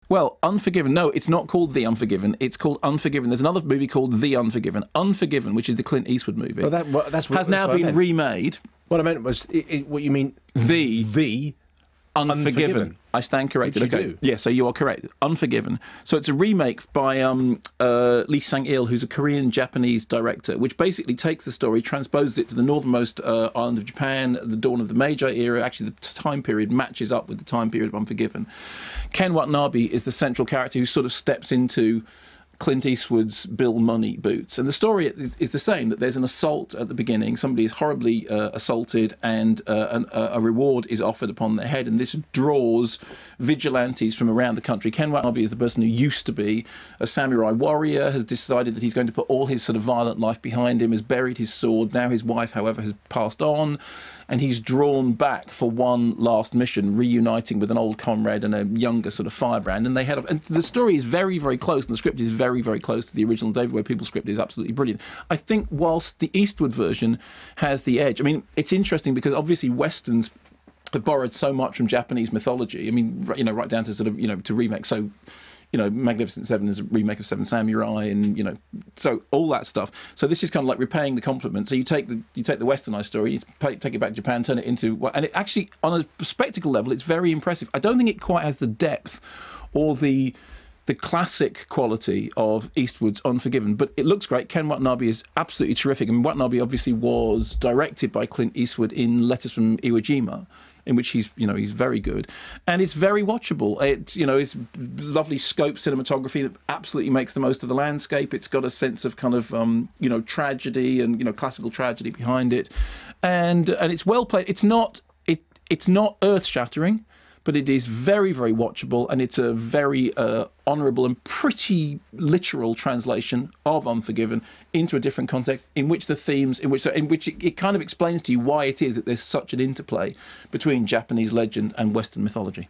Well, Unforgiven. No, it's not called The Unforgiven. It's called Unforgiven. There's another movie called The Unforgiven. Unforgiven, which is the Clint Eastwood movie, Well, that's has now been remade. What I meant was, what you mean, The Unforgiven. I stand corrected. Which you Okay. do. Yeah, so you are correct. Unforgiven. So it's a remake by Lee Sang-il, who's a Korean-Japanese director, which basically takes the story, transposes it to the northernmost island of Japan, at the dawn of the Meiji era. Actually, the time period matches up with the time period of Unforgiven. Ken Watanabe is the central character who sort of steps into Clint Eastwood's Bill Money boots. And the story is the same, that there's an assault at the beginning. Somebody is horribly assaulted, and a reward is offered upon their head. And this draws vigilantes from around the country. Ken Watanabe is the person who used to be a samurai warrior, has decided that he's going to put all his sort of violent life behind him, has buried his sword. Now his wife, however, has passed on, and he's drawn back for one last mission, reuniting with an old comrade and a younger sort of firebrand. And they head off. And the story is very, very close, and the script is very, very close to the original. David Ware People's script is absolutely brilliant. I think whilst the Eastwood version has the edge, I mean, it's interesting because obviously Westerns have borrowed so much from Japanese mythology. I mean, you know, right down to sort of, you know, to remake. So, you know, Magnificent Seven is a remake of Seven Samurai, and, you know, so all that stuff. So this is kind of like repaying the compliment. So you take the Westernized story, you take it back to Japan, turn it into, and it actually, on a spectacle level, it's very impressive. I don't think it quite has the depth or the classic quality of Eastwood's Unforgiven, but it looks great. Ken Watanabe is absolutely terrific. And Watanabe obviously was directed by Clint Eastwood in Letters from Iwo Jima, in which he's very good, and it's very watchable. It's lovely scope cinematography that absolutely makes the most of the landscape. It's got a sense of kind of tragedy and classical tragedy behind it, and it's well played. It's not earth shattering, but it is very, very watchable, and it's a very honourable and pretty literal translation of Unforgiven into a different context, in which the themes, in which it kind of explains to you why it is that there's such an interplay between Japanese legend and Western mythology.